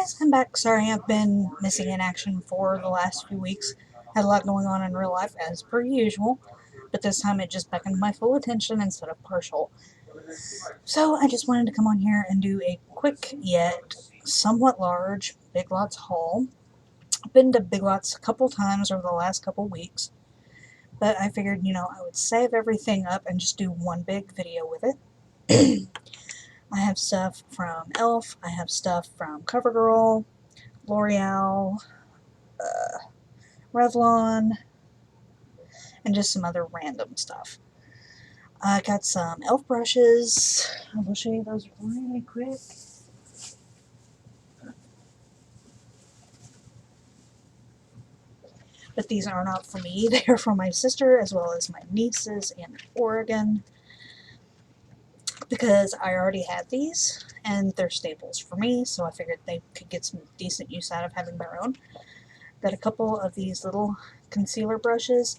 guys, I'm back. Sorry I've been missing in action for the last few weeks. Had a lot going on in real life as per usual, but this time it just beckoned my full attention instead of partial. So I just wanted to come on here and do a quick yet somewhat large Big Lots haul. I've been to Big Lots a couple times over the last couple weeks, but I figured, I would save everything up and just do one big video with it. I have stuff from e.l.f., I have stuff from CoverGirl, L'Oreal, Revlon, and just some other random stuff. I got some e.l.f. brushes. I will show you those really quick. But these are not for me. They are for my sister as well as my nieces in Oregon, because I already had these and they're staples for me, so I figured they could get some decent use out of having their own. Got a couple of these little concealer brushes.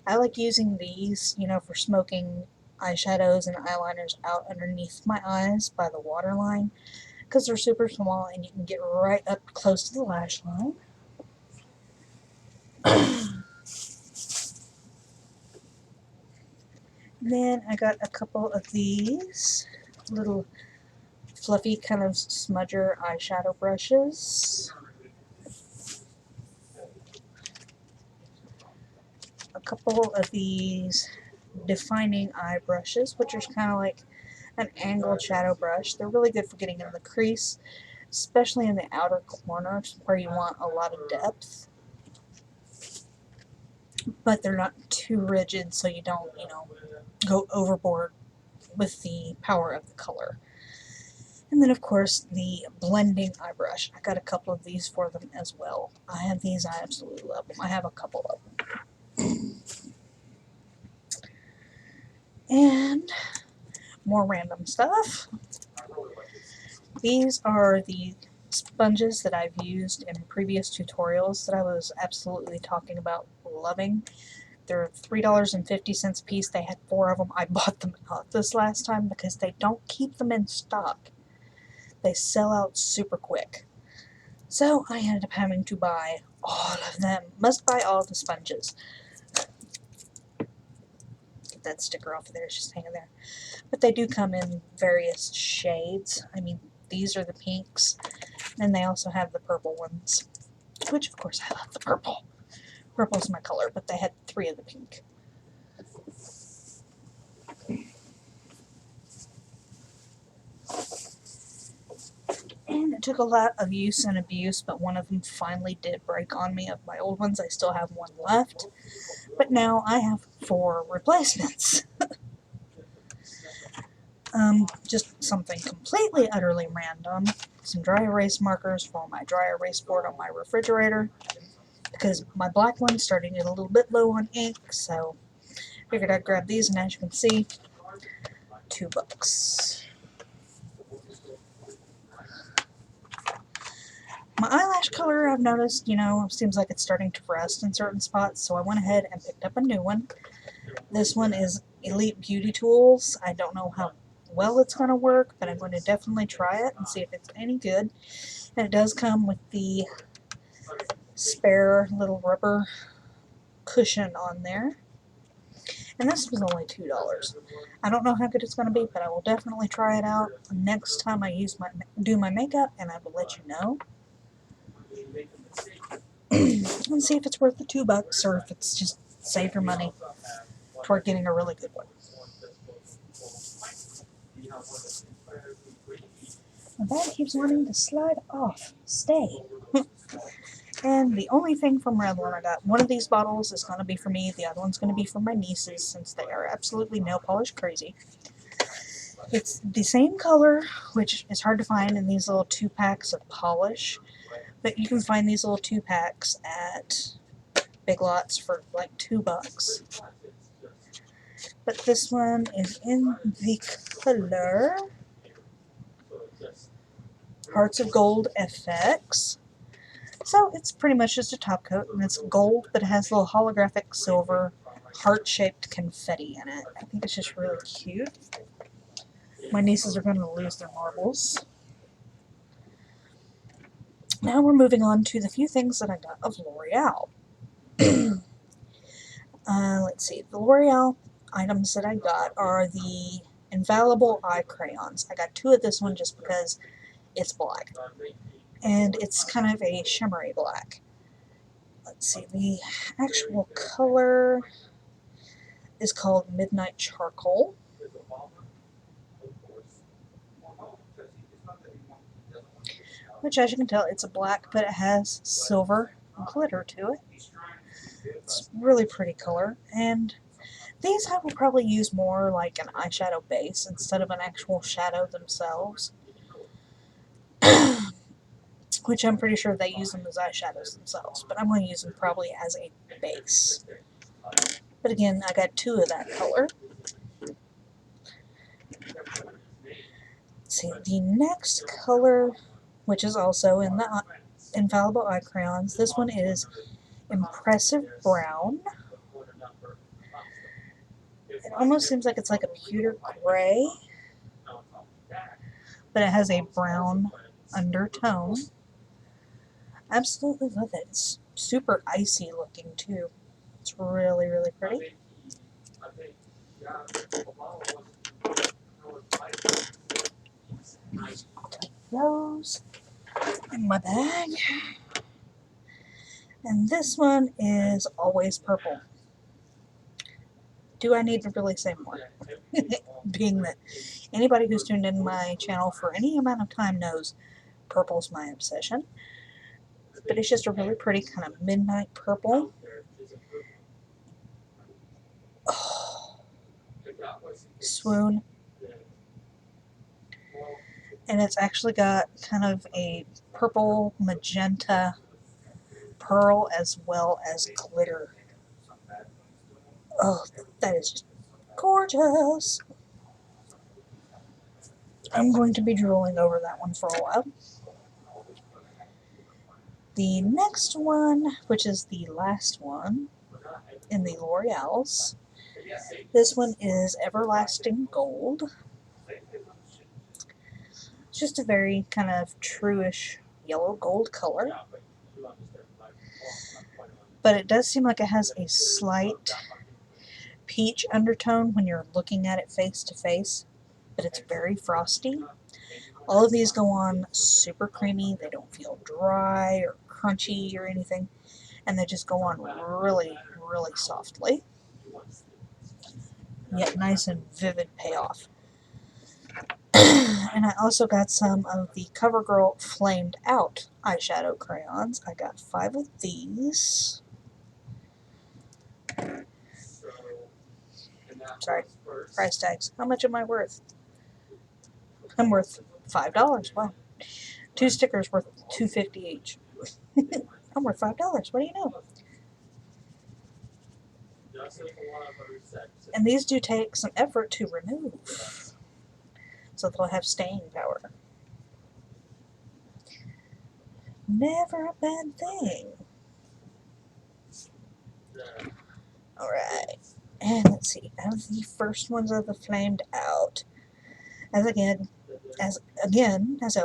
I like using these, for smoking eyeshadows and eyeliners out underneath my eyes by the waterline, because they're super small and you can get right up close to the lash line. Then I got a couple of these little fluffy kind of smudger eyeshadow brushes. A couple of these defining eye brushes, which are kind of like an angled shadow brush. They're really good for getting in the crease, especially in the outer corners where you want a lot of depth. But they're not too rigid, so you don't, go overboard with the power of the color. And then, of course, the blending eye brush. I got a couple of these for them as well. I have these. I absolutely love them. I have a couple of them. And more random stuff. These are the sponges that I've used in previous tutorials that I was absolutely talking about loving. They're $3.50 a piece. They had 4 of them. I bought them out this last time because they don't keep them in stock. They sell out super quick. So I ended up having to buy all of them. Must buy all the sponges. Get that sticker off of there. It's just hanging there. But they do come in various shades. I mean, these are the pinks. And they also have the purple ones, which of course I love the purple. Purple's my color, but they had 3 of the pink. And it took a lot of use and abuse, but one of them finally did break on me. Of my old ones, I still have 1 left, but now I have 4 replacements. Just something completely, utterly random. Some dry erase markers for my dry erase board on my refrigerator, because my black one's starting to get a little bit low on ink, so figured I'd grab these, and as you can see, $2. My eyelash color, I've noticed, seems like it's starting to rust in certain spots, so I went ahead and picked up a new one. This one is Elite Beauty Tools. I don't know how well it's going to work, but I'm going to definitely try it and see if it's any good. And it does come with the spare little rubber cushion on there. And this was only $2. I don't know how good it's going to be, but I will definitely try it out next time I do my makeup, and I will let you know. And see if it's worth the $2 or if it's just save your money toward getting a really good one. My bag keeps wanting to slide off. Stay. And the only thing from Revlon I got, one of these bottles is going to be for me, the other one's going to be for my nieces since they are absolutely nail polish crazy. It's the same color, which is hard to find in these little 2-packs of polish, but you can find these little 2-packs at Big Lots for like $2. But this one is in the color Hearts of Gold FX. So it's pretty much just a top coat, and it's gold, but it has little holographic silver heart-shaped confetti in it. I think it's just really cute. My nieces are going to lose their marbles. Now we're moving on to the few things that I got of L'Oreal. Let's see, the L'Oreal items that I got are the Infallible Eye Crayons. I got 2 of this one just because it's black. And it's kind of a shimmery black. Let's see, the actual color is called Midnight Charcoal. Which, as you can tell, it's a black, but it has silver glitter to it. It's really pretty color, and these I will probably use more like an eyeshadow base instead of an actual shadow themselves. Which I'm pretty sure they use them as eyeshadows themselves, but I'm going to use them probably as a base. But again, I got 2 of that color. Let's see, the next color, which is also in the Infallible Eye Crayons, this one is Impressive Brown. It almost seems like it's like a pewter gray, but it has a brown undertone. Absolutely love it. It's super icy looking too. It's really, really pretty. Take those in my bag. And this one is Always Purple. Do I need to really say more? Being that anybody who's tuned in my channel for any amount of time knows purple's my obsession. But it's just a really pretty kind of midnight purple. Oh, swoon. And it's actually got kind of a purple magenta pearl as well as glitter. Oh, that is just gorgeous. I'm going to be drooling over that one for a while. The next one, which is the last one in the L'Oreal's, this one is Everlasting Gold. It's just a very kind of truish yellow gold color. But it does seem like it has a slight peach undertone when you're looking at it face to face, but it's very frosty. All of these go on super creamy. They don't feel dry or crunchy or anything, and they just go on really, really softly, yet nice and vivid payoff. And I also got some of the CoverGirl Flamed Out eyeshadow crayons. I got 5 of these. Sorry, price tags. How much am I worth? I'm worth $5. Wow. 2 stickers worth $2.50 each. I'm worth $5. What do you know? And these do take some effort to remove, so they'll have staying power. Never a bad thing. Alright, and let's see, of the first ones of the Flamed Out, as I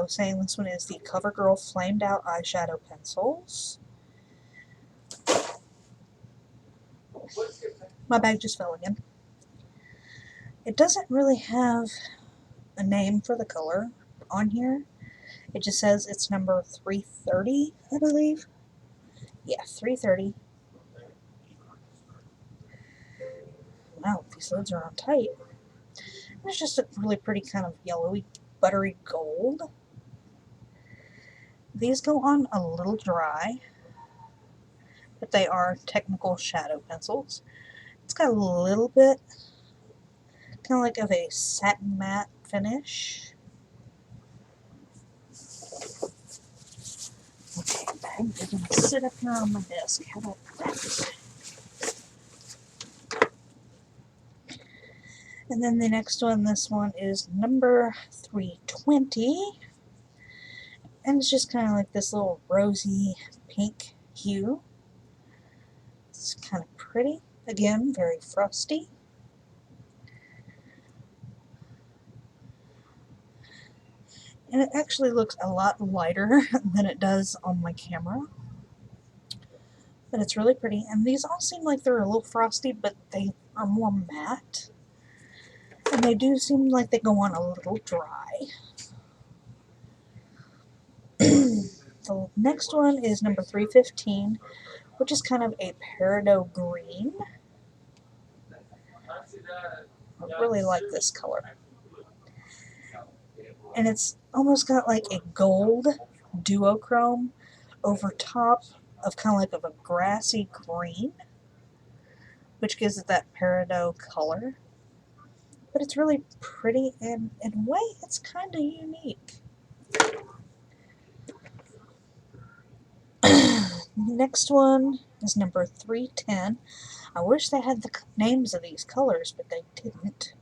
was saying, this one is the CoverGirl Flamed Out eyeshadow pencils. My bag just fell again. It doesn't really have a name for the color on here. It just says it's number 330, I believe. Yeah, 330. Wow, these lids are on tight. It's just a really pretty kind of yellowy, buttery gold. These go on a little dry, but they are technical shadow pencils. It's got a little bit, kind of like of a satin matte finish. Okay, bag, you're going to sit up here on my desk. How about that? And then the next one, this one is number 320. And it's just kind of like this little rosy pink hue. It's kind of pretty. Again, very frosty. And it actually looks a lot lighter than it does on my camera. But it's really pretty. And these all seem like they're a little frosty, but they are more matte. And they do seem like they go on a little dry. The next one is number 315, which is kind of a peridot green. I really like this color. And it's almost got like a gold duochrome over top of kind of like of a grassy green, which gives it that peridot color. But it's really pretty, and in a way, it's kind of unique. Next one is number 310. I wish they had the names of these colors, but they didn't.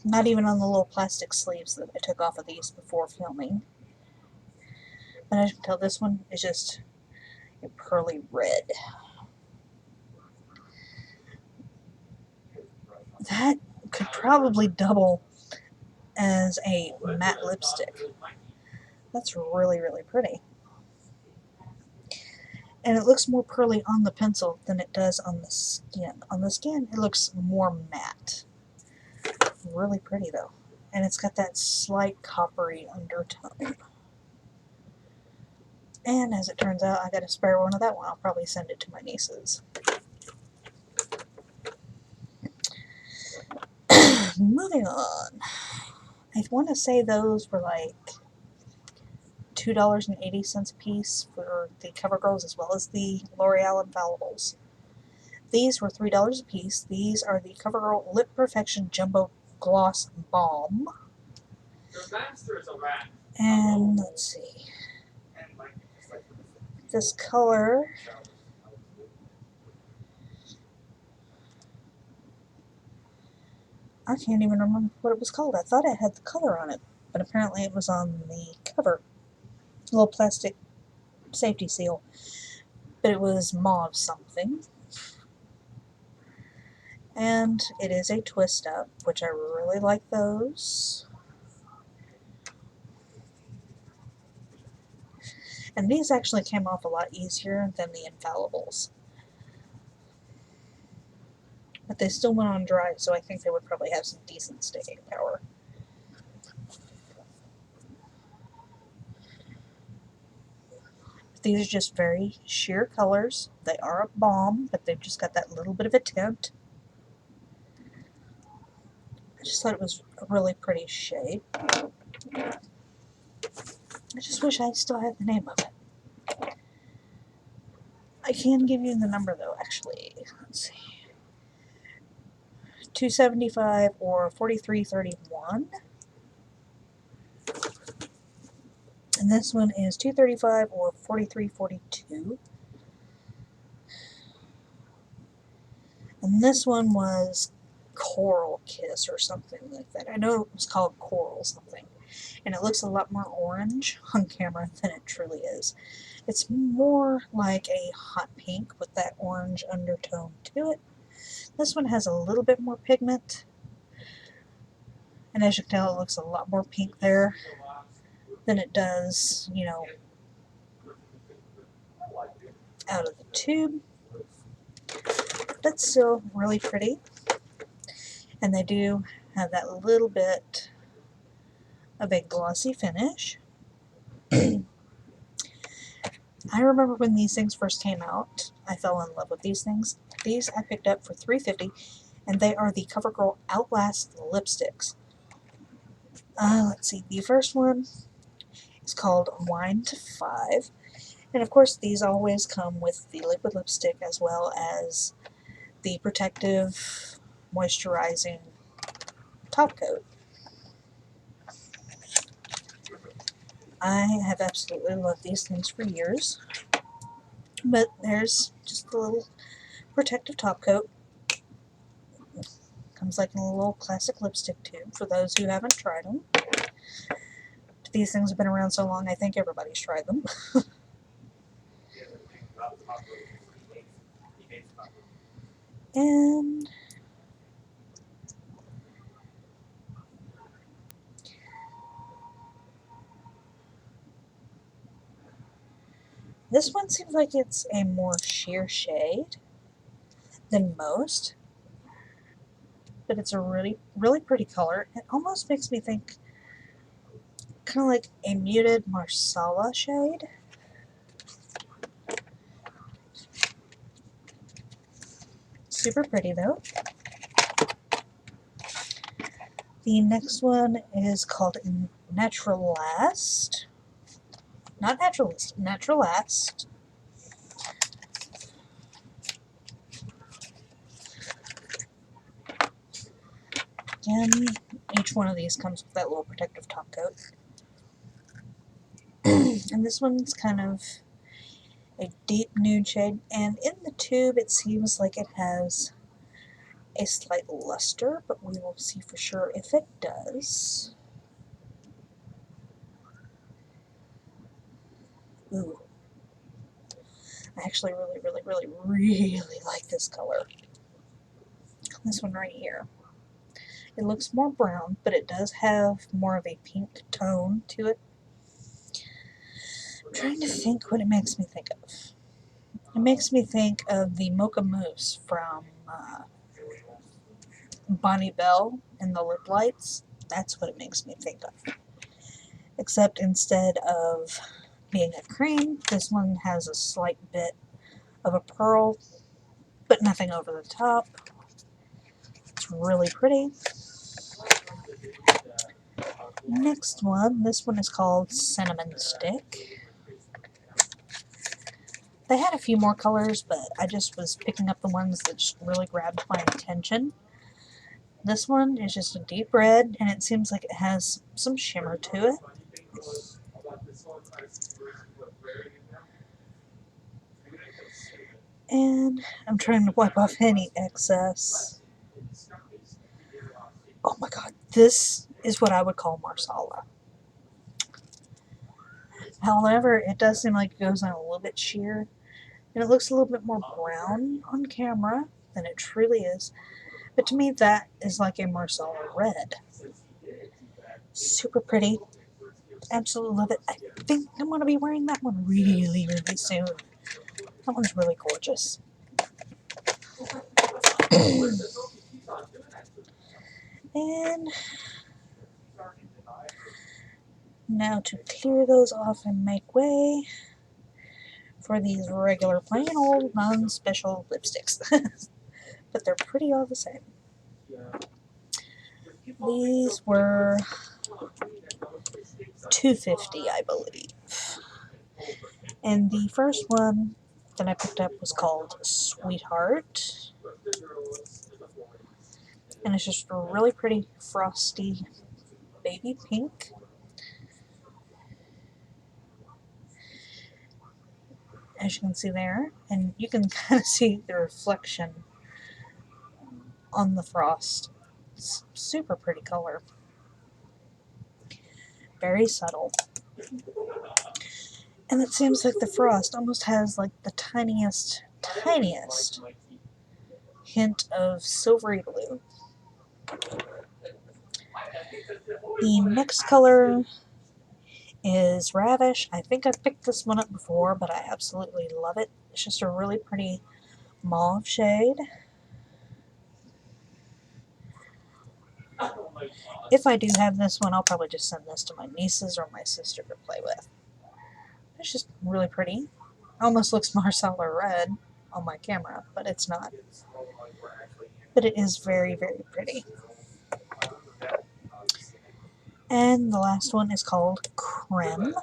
Not even on the little plastic sleeves that I took off of these before filming. But as you can tell, this one is just a pearly red. That could probably double as a matte lipstick. That's really, really pretty. And it looks more pearly on the pencil than it does on the skin. On the skin, it looks more matte. Really pretty, though. And it's got that slight coppery undertone. And as it turns out, I got a spare one of that one. I'll probably send it to my nieces. Moving on. I want to say those were like $2.80 a piece for the CoverGirls as well as the L'Oreal Infallibles. These were $3 a piece. These are the CoverGirl Lip Perfection Jumbo Gloss Balm. And let's see. This color, I can't even remember what it was called. I thought it had the color on it, but apparently it was on the cover. A little plastic safety seal. But it was mauve something. And it is a twist up, which I really like those. And these actually came off a lot easier than the Infallibles. But they still went on dry, so I think they would probably have some decent staying power. These are just very sheer colors. They are a balm, but they've just got that little bit of a tint. I just thought it was a really pretty shade. I just wish I still had the name of it. I can give you the number though, actually. Let's see. $2.75 or $43.31. And this one is $2.35 or $43.42. And this one was Coral Kiss or something like that. I know it was called Coral something. And it looks a lot more orange on camera than it truly is. It's more like a hot pink with that orange undertone to it. This one has a little bit more pigment. And as you can tell, it looks a lot more pink there than it does, you know, out of the tube. That's still really pretty. And they do have that little bit of a glossy finish. I remember when these things first came out, I fell in love with these things. These I picked up for $3.50, and they are the CoverGirl Outlast lipsticks. Let's see, the first one is called Wine to 5. And of course, these always come with the liquid lipstick as well as the protective, moisturizing top coat. I have absolutely loved these things for years. But there's just a little protective top coat. Comes like in a little classic lipstick tube for those who haven't tried them. These things have been around so long, I think everybody's tried them. And This one seems like it's a more sheer shade than most, but it's a really, really pretty color. It almost makes me think kind of like a muted marsala shade. Super pretty though. The next one is called Naturalast. Not Naturalist, Naturalast. Again, each one of these comes with that little protective top coat. And this one's kind of a deep nude shade, and in the tube it seems like it has a slight luster, but we will see for sure if it does. Ooh. I actually really like this color. This one right here. It looks more brown, but it does have more of a pink tone to it. I'm trying to think what it makes me think of. It makes me think of the Mocha Mousse from Bonnie Bell and the Lip Lights. That's what it makes me think of. Except instead of being a cream, this one has a slight bit of a pearl, but nothing over the top. It's really pretty. Next one, this one is called Cinnamon Stick. They had a few more colors, but I just was picking up the ones that just really grabbed my attention. This one is just a deep red, and it seems like it has some shimmer to it. And I'm trying to wipe off any excess. Oh my god, this is what I would call marsala. However, it does seem like it goes on a little bit sheer, and it looks a little bit more brown on camera than it truly is. But to me, that is like a marsala red. Super pretty. Absolutely love it. I think I'm going to be wearing that one really soon. That one's really gorgeous. And now to clear those off and make way for these regular plain old non-special lipsticks. But they're pretty all the same. These were $2.50, I believe. And the first one that I picked up was called Sweetheart. And it's just a really pretty frosty baby pink. As you can see there, and you can kind of see the reflection on the frost. It's super pretty color. Very subtle. And it seems like the frost almost has like the tiniest hint of silvery blue. The next color is Ravish. I think I've picked this one up before, but I absolutely love it. It's just a really pretty mauve shade. If I do have this one, I'll probably just send this to my nieces or my sister to play with. It's just really pretty. Almost looks marsala red on my camera, but it's not. But it is very pretty. And the last one is called Creme,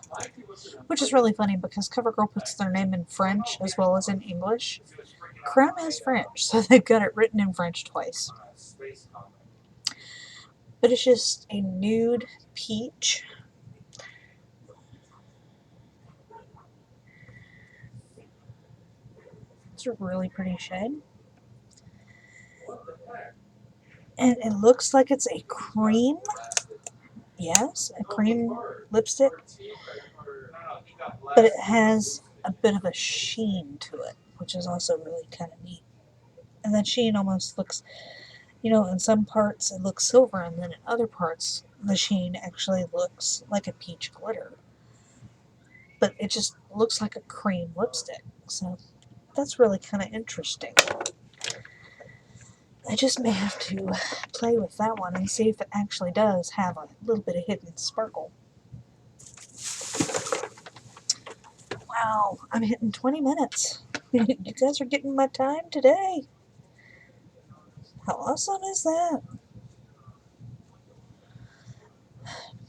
which is really funny because CoverGirl puts their name in French as well as in English. Creme is French, so they've got it written in French twice. But it's just a nude peach. It's a really pretty shade. And it looks like it's a cream. Yes, a cream lipstick. But it has a bit of a sheen to it, which is also really kind of neat. And that sheen almost looks, in some parts it looks silver, and then in other parts the sheen actually looks like a peach glitter. but it just looks like a cream lipstick. So that's really kind of interesting. I just may have to play with that one and see if it actually does have a little bit of hidden sparkle. Wow, I'm hitting 20 minutes. You guys are getting my time today. How awesome is that?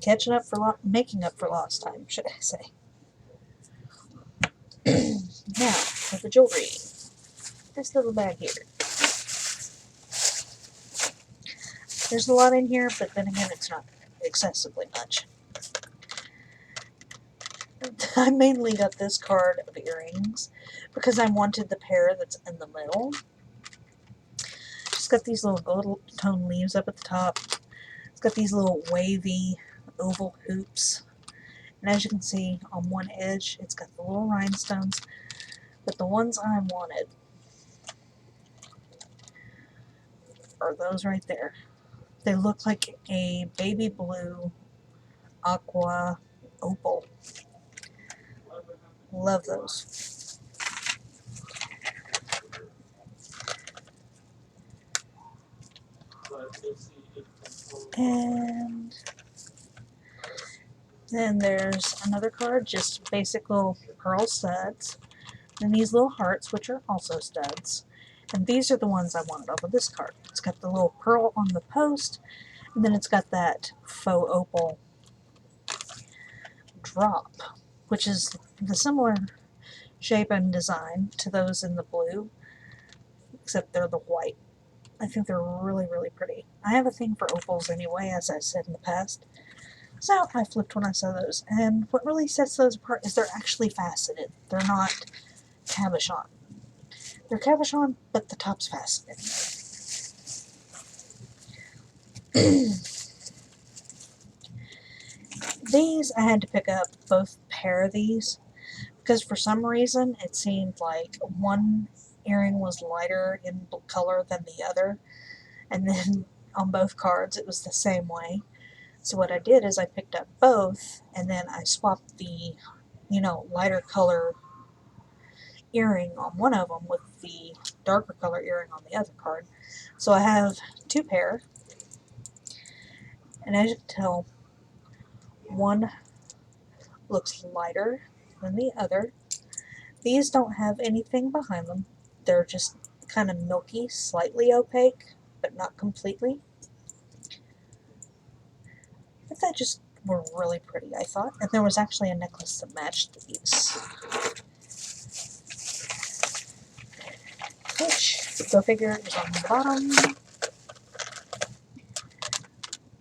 Catching up for making up for lost time, should I say. Now, for the jewelry. This little bag here. There's a lot in here, but then again, it's not excessively much. I mainly got this card of earrings because I wanted the pair that's in the middle. It's got these little gold tone leaves up at the top. It's got these little wavy oval hoops. And as you can see, on one edge, it's got the little rhinestones. But the ones I wanted are those right there. They look like a baby blue aqua opal. Love those. And then there's another card, just basic little pearl studs. And these little hearts, which are also studs. And these are the ones I wanted off of this card. It's got the little pearl on the post, and then it's got that faux opal drop, which is the similar shape and design to those in the blue, except they're the white. I think they're really, really pretty. I have a thing for opals anyway, as I said in the past. So I flipped when I saw those. And what really sets those apart is they're actually faceted. They're not cabochon. They're cabochon, but the top's faceted. These, I had to pick up both pair of these because for some reason it seemed like one earring was lighter in color than the other, and then on both cards it was the same way. So what I did is I picked up both, and then I swapped the, lighter color earring on one of them with the darker color earring on the other card. So I have two pair, and as you can tell, one looks lighter than the other. These don't have anything behind them. They're just kind of milky, slightly opaque, but not completely. But that just were really pretty, I thought. And there was actually a necklace that matched these. Which, go figure, is on the bottom.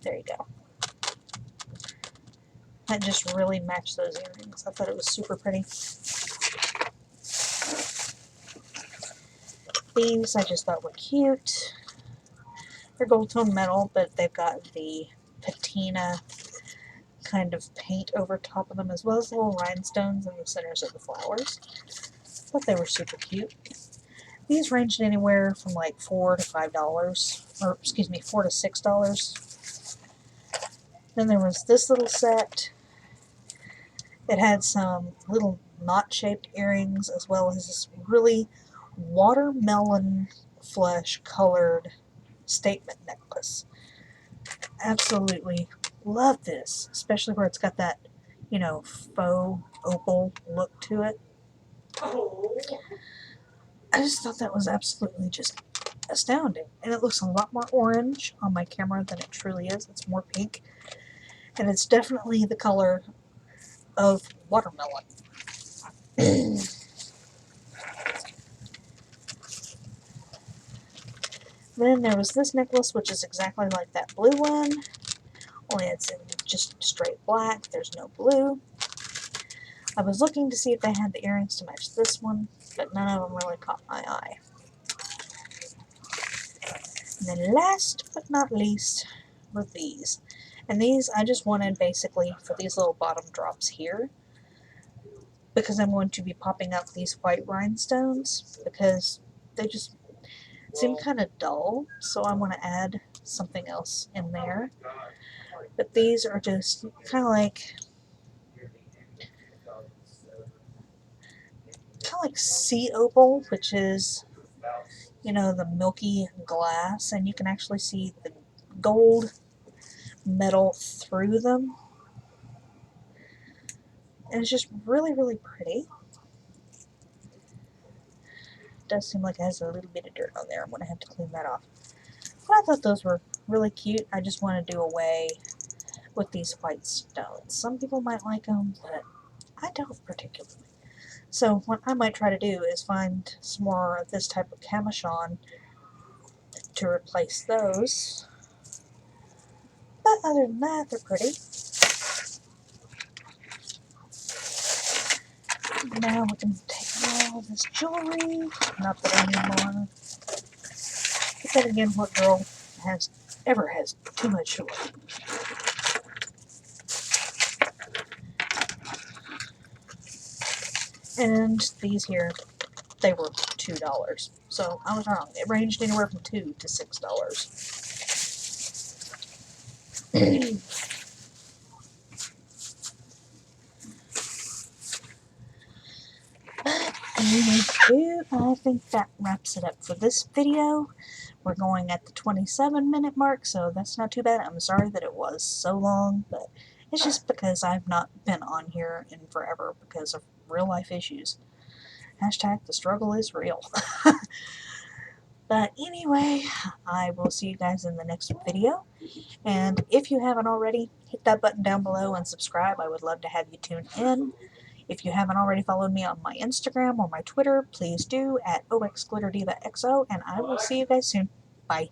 There you go. That just really matched those earrings. I thought it was super pretty. These I just thought were cute. They're gold tone metal, but they've got the patina kind of paint over top of them, as well as little rhinestones in the centers of the flowers. Thought they were super cute. These ranged anywhere from like $4 to $5, or excuse me, $4 to $6. Then there was this little set. It had some little knot-shaped earrings, as well as this really watermelon flesh colored statement necklace. Absolutely love this, especially where it's got that, faux opal look to it. I just thought that was absolutely just astounding. And it looks a lot more orange on my camera than it truly is. It's more pink. And it's definitely the color of watermelon. Then there was this necklace, which is exactly like that blue one, only it's in just straight black. There's no blue. I was looking to see if they had the earrings to match this one, but none of them really caught my eye. And then last but not least were these. And these I just wanted basically for these little bottom drops here, because I'm going to be popping up these white rhinestones because they just seem kind of dull, so I want to add something else in there. But these are just kind of like kind of like sea opal, which is, the milky glass, and you can actually see the gold metal through them. And it's just really, really pretty. It does seem like it has a little bit of dirt on there. I'm going to have to clean that off. But I thought those were really cute. I just want to do away with these white stones. Some people might like them, but I don't particularly. So what I might try to do is find some more of this type of cabochon to replace those. But other than that, they're pretty. Now we can take all this jewelry. Not that I need more. But then again, what girl ever has too much jewelry? And these here, they were $2. So I was wrong. It ranged anywhere from $2 to $6. Anywho, I think that wraps it up for this video. We're going at the 27-minute mark, so that's not too bad. I'm sorry that it was so long, but it's just because I've not been on here in forever because of real life issues. Hashtag the struggle is real. But anyway, I will see you guys in the next video. And if you haven't already, hit that button down below and subscribe. I would love to have you tune in. If you haven't already followed me on my Instagram or my Twitter, please do at OXGlitterDivaXO, and I will see you guys soon. Bye.